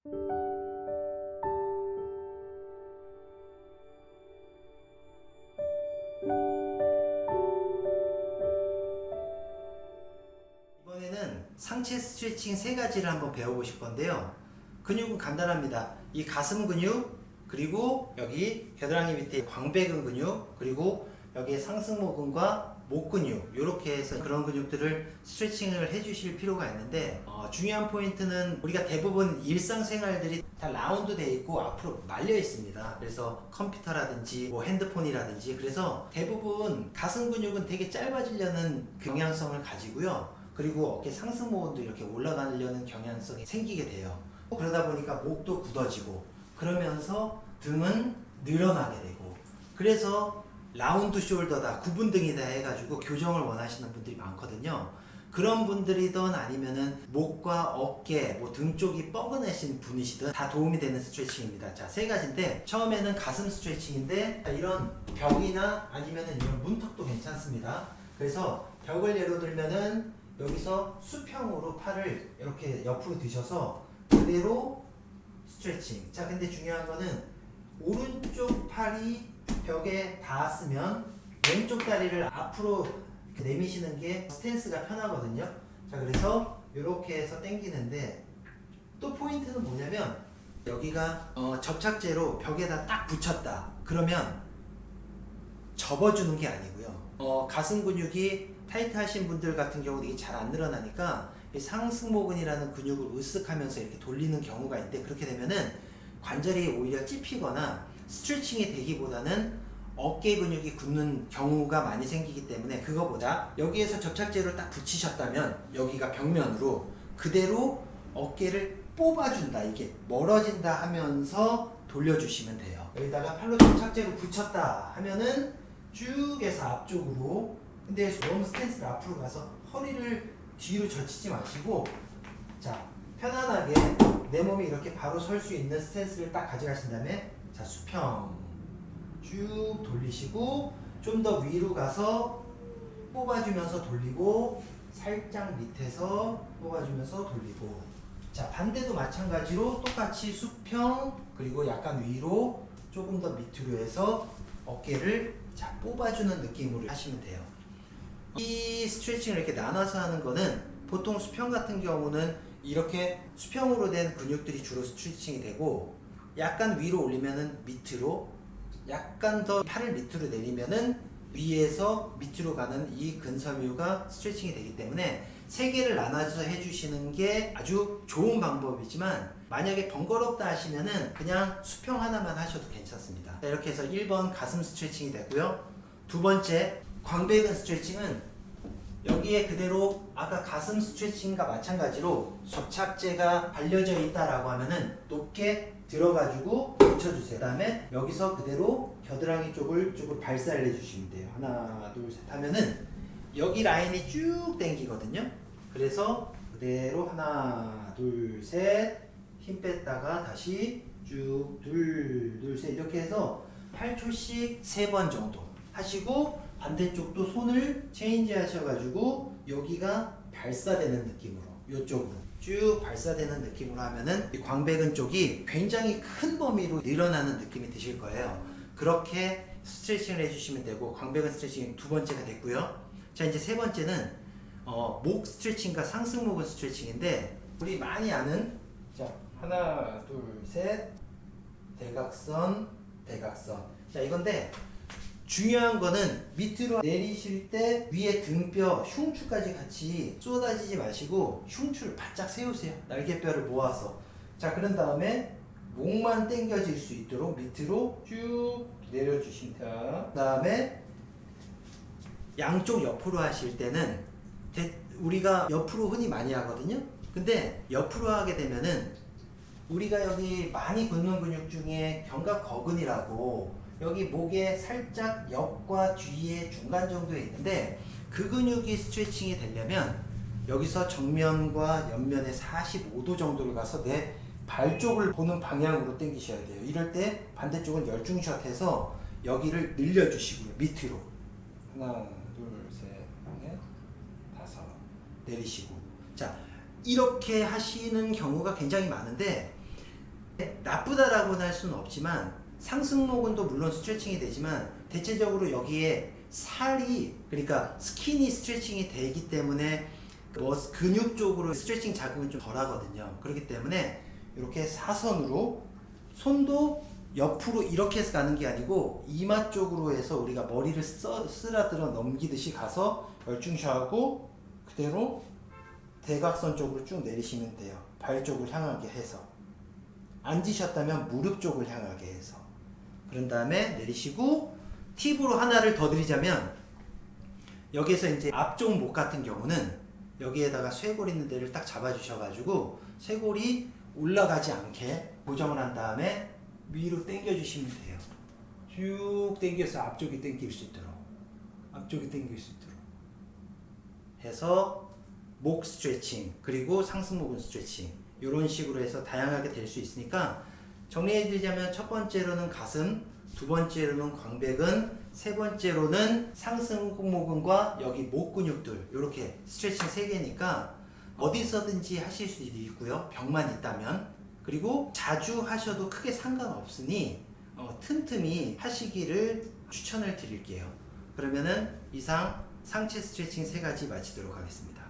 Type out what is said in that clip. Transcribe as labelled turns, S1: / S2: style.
S1: 이번에는 상체 스트레칭 세 가지를 한번 배워보실 건데요. 근육은 간단합니다. 이 가슴 근육, 그리고 여기 겨드랑이 밑에 광배근 근육, 그리고 여기에 상승모근과 목 근육, 이렇게 해서 그런 근육들을 스트레칭을 해주실 필요가 있는데, 중요한 포인트는 우리가 대부분 일상생활들이 다 라운드 돼 있고 앞으로 말려 있습니다. 그래서 컴퓨터라든지 뭐 핸드폰이라든지, 그래서 대부분 가슴 근육은 되게 짧아지려는 경향성을 가지고요. 그리고 어깨 상승모근도 이렇게 올라가려는 경향성이 생기게 돼요. 그러다 보니까 목도 굳어지고, 그러면서 등은 늘어나게 되고, 그래서 라운드 숄더다, 구분 등이다 해가지고 교정을 원하시는 분들이 많거든요. 그런 분들이든 아니면은 목과 어깨, 뭐 등 쪽이 뻐근하신 분이시든 다 도움이 되는 스트레칭입니다. 자, 세 가지인데, 처음에는 가슴 스트레칭인데, 이런 벽이나 아니면은 이런 문턱도 괜찮습니다. 그래서 벽을 예로 들면은 여기서 수평으로 팔을 이렇게 옆으로 드셔서 그대로 스트레칭. 자, 근데 중요한 거는 오른쪽 팔이 벽에 닿았으면 왼쪽 다리를 앞으로 내미시는 게 스탠스가 편하거든요. 자, 그래서 이렇게 해서 당기는데, 또 포인트는 뭐냐면 여기가 접착제로 벽에다 딱 붙였다 그러면 접어주는 게 아니고요. 가슴 근육이 타이트 하신 분들 같은 경우는 이게 잘 안 늘어나니까 이 상승모근이라는 근육을 으쓱하면서 이렇게 돌리는 경우가 있는데, 그렇게 되면은 관절이 오히려 찝히거나 스트레칭이 되기보다는 어깨 근육이 굳는 경우가 많이 생기기 때문에, 그거보다 여기에서 접착제를 딱 붙이셨다면 여기가 벽면으로 그대로 어깨를 뽑아준다, 이게 멀어진다 하면서 돌려주시면 돼요. 여기다가 팔로 접착제를 붙였다 하면은 쭉 해서 앞쪽으로, 근데 너무 스탠스를 앞으로 가서 허리를 뒤로 젖히지 마시고, 자, 편안하게 내 몸이 이렇게 바로 설 수 있는 스탠스를 딱 가져가신 다음에, 자, 수평 쭉 돌리시고, 좀 더 위로 가서 뽑아주면서 돌리고, 살짝 밑에서 뽑아주면서 돌리고, 자, 반대도 마찬가지로 똑같이 수평, 그리고 약간 위로 조금 더 밑으로 해서 어깨를 자 뽑아주는 느낌으로 하시면 돼요. 이 스트레칭을 이렇게 나눠서 하는 거는, 보통 수평 같은 경우는 이렇게 수평으로 된 근육들이 주로 스트레칭이 되고, 약간 위로 올리면은 밑으로, 약간 더 팔을 밑으로 내리면은 위에서 밑으로 가는 이 근섬유가 스트레칭이 되기 때문에 세 개를 나눠서 해주시는 게 아주 좋은 방법이지만, 만약에 번거롭다 하시면은 그냥 수평 하나만 하셔도 괜찮습니다. 자, 이렇게 해서 1번 가슴 스트레칭이 되고요. 두 번째 광배근 스트레칭은 여기에 그대로 아까 가슴 스트레칭과 마찬가지로 접착제가 발려져 있다라고 하면은 높게 들어가지고 붙여주세요. 그 다음에 여기서 그대로 겨드랑이 쪽을 발사를 해주시면 돼요. 하나, 둘, 셋 하면은 여기 라인이 쭉 당기거든요. 그래서 그대로 하나, 둘, 셋, 힘 뺐다가 다시 쭉 둘, 둘, 셋, 이렇게 해서 8초씩 3번 정도 하시고, 반대쪽도 손을 체인지 하셔가지고 여기가 발사되는 느낌으로, 이쪽으로 쭉 발사되는 느낌으로 하면은 이 광배근 쪽이 굉장히 큰 범위로 늘어나는 느낌이 드실 거예요. 그렇게 스트레칭을 해주시면 되고, 광배근 스트레칭 두 번째가 됐고요. 자, 이제 세 번째는 목 스트레칭과 상승모근 스트레칭인데, 우리 많이 아는, 자, 하나, 둘, 셋, 대각선, 대각선. 자, 이건데 중요한 거는 밑으로 내리실 때 위에 등뼈, 흉추까지 같이 쏟아지지 마시고 흉추를 바짝 세우세요. 날개뼈를 모아서. 자, 그런 다음에 목만 당겨질 수 있도록 밑으로 쭉 내려주십니다. 그 다음에 양쪽 옆으로 하실 때는 우리가 옆으로 흔히 많이 하거든요. 근데 옆으로 하게 되면은 우리가 여기 많이 굽는 근육 중에 견갑거근이라고, 여기 목에 살짝 옆과 뒤에 중간 정도에 있는데, 그 근육이 스트레칭이 되려면 여기서 정면과 옆면에 45도 정도를 가서 내 발 쪽을 보는 방향으로 당기셔야 돼요. 이럴 때 반대쪽은 열중샷 해서 여기를 늘려주시고요. 밑으로 하나, 둘, 셋, 넷, 다섯 내리시고. 자, 이렇게 하시는 경우가 굉장히 많은데, 나쁘다라고는 할 수는 없지만 상승모근도 물론 스트레칭이 되지만 대체적으로 여기에 살이 그러니까 스킨이 스트레칭이 되기 때문에 뭐 근육 쪽으로 스트레칭 자극은 좀 덜 하거든요. 그렇기 때문에 이렇게 사선으로 손도 옆으로 이렇게 해서 가는 게 아니고 이마 쪽으로 해서 우리가 머리를 쓰라들어 넘기듯이 가서 열중시하고 그대로 대각선 쪽으로 쭉 내리시면 돼요. 발 쪽을 향하게 해서. 앉으셨다면 무릎 쪽을 향하게 해서. 그런 다음에 내리시고 팁으로 하나를 더 드리자면 여기에서 이제 앞쪽 목 같은 경우는 여기에다가 쇄골 있는 데를 딱 잡아주셔가지고 쇄골이 올라가지 않게 고정을 한 다음에 위로 당겨주시면 돼요. 쭉 당겨서 앞쪽이 당길 수 있도록 앞쪽이 당길 수 있도록 해서 목 스트레칭 그리고 상승모근 스트레칭 이런 식으로 해서 다양하게 될 수 있으니까 정리해드리자면 첫 번째로는 가슴, 두 번째로는 광배근, 세 번째로는 상승모근과 여기 목 근육들 이렇게 스트레칭 3개니까 어디서든지 하실 수 있고요. 병만 있다면 그리고 자주 하셔도 크게 상관없으니 틈틈이 하시기를 추천을 드릴게요. 그러면은 이상 상체 스트레칭 3가지 마치도록 하겠습니다.